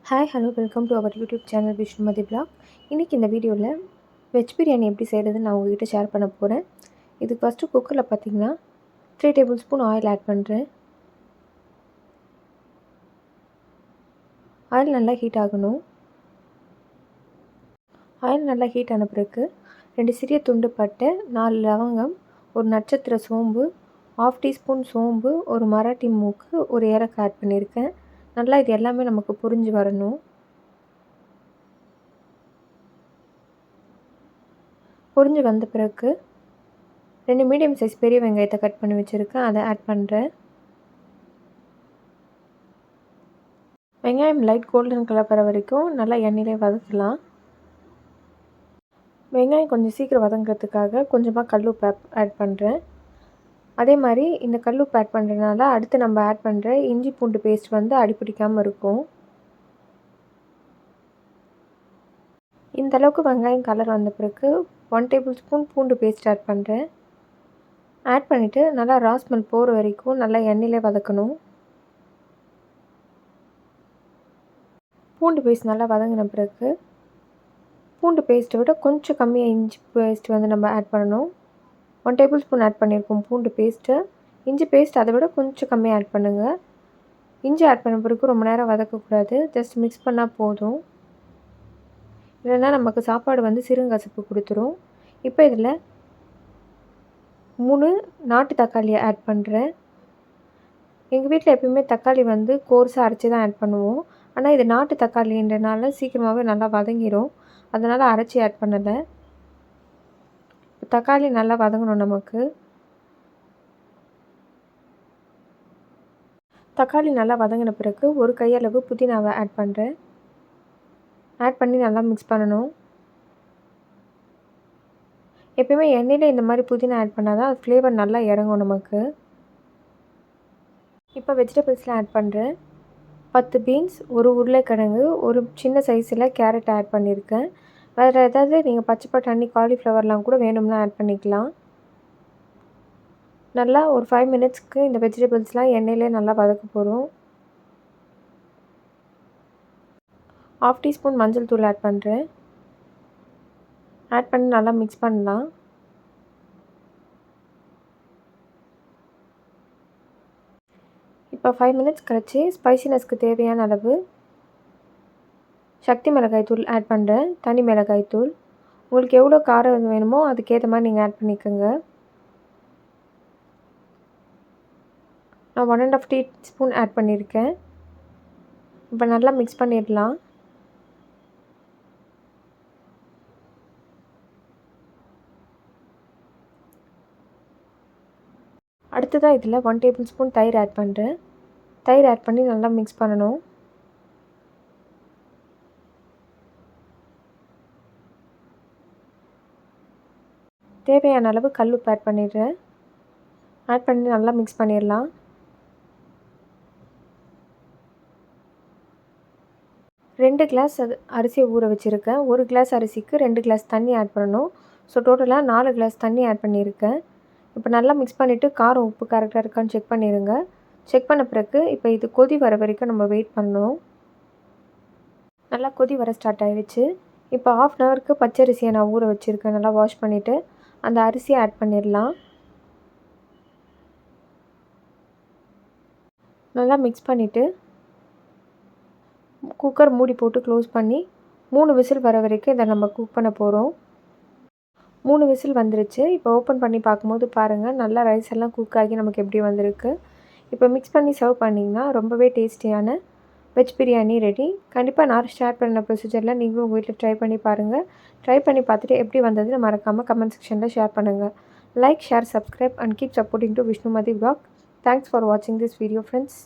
Hi hello welcome to our YouTube channel Vishnumathi blog. இன்றைக்கி இந்த வீடியோவில் வெஜ் பிரியாணி எப்படி செய்கிறதுன்னு நான் உங்கள்கிட்ட ஷேர் பண்ண போகிறேன். இதுக்கு ஃபஸ்ட்டு குக்கரில் பார்த்திங்கன்னா 3 டேபிள் ஸ்பூன் ஆயில் ஆட் பண்ணுறேன். ஆயில் நல்லா ஹீட் ஆகணும். ஆயில் நல்லா ஹீட் ஆன பிறகு 2 சிறிய துண்டு பட்டை, 4 லவங்கம், ஒரு நட்சத்திர சோம்பு, 1/2 டீஸ்பூன் சோம்பு, ஒரு மராட்டி மூக்கு, ஒரு ஏலக்காய் ஆட் பண்ணியிருக்கேன். நல்லா இது எல்லாமே நமக்கு புரிஞ்சு வரணும். பொரிஞ்சு வந்த பிறகு 2 மீடியம் சைஸ் பெரிய வெங்காயத்தை கட் பண்ணி வச்சுருக்கேன், அதை ஆட் பண்ணுறேன். வெங்காயம் லைட் கோல்டன் கலர் வர வரைக்கும் நல்லா எண்ணெயிலே வதக்கலாம். வெங்காயம் கொஞ்சம் சீக்கிரம் வதங்கிறதுக்காக கொஞ்சமாக கல்லுப்பு ஆட் பண்ணுறேன். அதே மாதிரி இந்த கல்லுப்பு ஆட் பண்ணுறதுனால அடுத்து நம்ம ஆட் பண்ணுற இஞ்சி பூண்டு பேஸ்ட் அடிப்பிடிக்காமல் இருக்கும். இந்த அளவுக்கு வெங்காயம் கலர் வந்த பிறகு 1 டேபிள் ஸ்பூன் பூண்டு பேஸ்ட் ஆட் பண்ணுறேன். ஆட் பண்ணிவிட்டு நல்லா ரா ஸ்மெல் போகிற வரைக்கும் நல்லா எண்ணெயிலே வதக்கணும். பூண்டு பேஸ்ட் நல்லா வதங்கின பிறகு பூண்டு பேஸ்ட்டை விட கொஞ்சம் கம்மியாக இஞ்சி பேஸ்ட் நம்ம ஆட் பண்ணணும். 1 டேபிள் ஸ்பூன் ஆட் பண்ணியிருக்கோம் பூண்டு பேஸ்ட்டு. இஞ்சி பேஸ்ட் அதை விட கொஞ்சம் கம்மியாக ஆட் பண்ணுங்கள். இஞ்சி ஆட் பண்ண பிறகு ரொம்ப நேரம் வதக்கக்கூடாது, ஜஸ்ட் மிக்ஸ் பண்ணால் போதும். இல்லைன்னா நமக்கு சாப்பாடு சிறுங்கசப்பு கொடுத்துரும். இப்போ இதில் 3 நாட்டு தக்காளியை ஆட் பண்ணுறேன். எங்கள் வீட்டில் எப்பயுமே தக்காளி கோர்ஸாக அரைச்சி தான் ஆட் பண்ணுவோம். ஆனால் இது நாட்டு தக்காளின்றனால சீக்கிரமாகவே நல்லா வதங்கிடும், அதனால் அரைச்சி ஆட் பண்ணலை. தக்காளி நல்லா வதங்கணும் நமக்கு. தக்காளி நல்லா வதங்கின பிறகு ஒரு கையளவு புதினாவை ஆட் பண்ணுறேன். ஆட் பண்ணி நல்லா மிக்ஸ் பண்ணணும். எப்பயுமே எண்ணெயில் இந்த மாதிரி புதினா ஆட் பண்ணால் தான் ஃப்ளேவர் நல்லா இறங்கும் நமக்கு. இப்போ வெஜிடபிள்ஸ்லாம் ஆட் பண்ணுறேன். 10 பீன்ஸ், ஒரு உருளைக்கிழங்கு, ஒரு சின்ன சைஸில் கேரட் ஆட் பண்ணியிருக்கேன். வேறு ஏதாவது நீங்கள் பச்சை பட்டாணி, காலிஃப்ளவர்லாம் கூட வேணும்னா ஆட் பண்ணிக்கலாம். நல்லா ஒரு 5 மினிட்ஸ்க்கு இந்த வெஜிடபிள்ஸ்லாம் எண்ணெயிலே நல்லா வதக்க போகிறோம். 1/2 டீஸ்பூன் மஞ்சள் தூள் ஆட் பண்ணுறேன். ஆட் பண்ணி நல்லா மிக்ஸ் பண்ணலாம். இப்போ 5 மினிட்ஸ் கழிச்சு ஸ்பைசினஸ்க்கு தேவையான அளவு சக்தி மிளகாய் தூள் ஆட் பண்ணுறேன். தனி மிளகாய் தூள் உங்களுக்கு எவ்வளோ காரம் வேணுமோ அதுக்கேற்ற மாதிரி நீங்கள் ஆட் பண்ணிக்கோங்க. நான் 1.5 டீஸ்பூன் ஆட் பண்ணியிருக்கேன். இப்போ நல்லா மிக்ஸ் பண்ணிடலாம். அடுத்ததாக இதில் 1 டேபிள் ஸ்பூன் தயிர் ஆட் பண்ணுறேன். தயிர் ஆட் பண்ணி நல்லா மிக்ஸ் பண்ணணும். தேவையான அளவு கல்லுப்பு ஆட் பண்ணிடுறேன். ஆட் பண்ணி நல்லா மிக்ஸ் பண்ணிடலாம். ரெண்டு கிளாஸ் அரிசியை ஊற வச்சுருக்கேன். 1 கிளாஸ் அரிசிக்கு 2 கிளாஸ் தண்ணி ஆட் பண்ணணும். ஸோ டோட்டலாக 4 கிளாஸ் தண்ணி ஆட் பண்ணியிருக்கேன். இப்போ நல்லா மிக்ஸ் பண்ணிவிட்டு காரம் உப்பு கரெக்டாக இருக்கான்னு செக் பண்ணிடுங்க. செக் பண்ண பிறகு இப்போ இது கொதி வர வரைக்கும் நம்ம வெயிட் பண்ணணும். நல்லா கொதி வர ஸ்டார்ட் ஆகிடுச்சு. இப்போ 1/2 அன் ஹவருக்கு பச்சரிசியை நான் ஊற வச்சுருக்கேன். நல்லா வாஷ் பண்ணிவிட்டு அந்த அரிசியை ஆட் பண்ணிடலாம். நல்லா மிக்ஸ் பண்ணிவிட்டு குக்கர் மூடி போட்டு க்ளோஸ் பண்ணி 3 விசில் வர வரைக்கும் இதை நம்ம குக் பண்ண போகிறோம். 3 விசில் வந்துருச்சு. இப்போ ஓப்பன் பண்ணி பார்க்கும்போது பாருங்கள், நல்லா ரைஸ் எல்லாம் குக் ஆகி நமக்கு எப்படி வந்திருக்கு. இப்போ மிக்ஸ் பண்ணி சர்வ் பண்ணிங்கன்னா ரொம்பவே டேஸ்டியான வெஜ் பிரியாணி ரெடி. கண்டிப்பாக நான் ஷேர் பண்ண ப்ரொசீஜரில் நீங்களும் உங்கள் வீட்டில் ட்ரை பண்ணி பாருங்கள். ட்ரை பண்ணி பார்த்துட்டு எப்படி வந்ததுன்னு மறக்காமல் கமெண்ட் செக்ஷனில் ஷேர் பண்ணுங்கள். Like, share, subscribe and keep supporting to Vishnumathi blog. Thanks for வாட்சிங் திஸ் வீடியோ ஃப்ரெண்ட்ஸ்.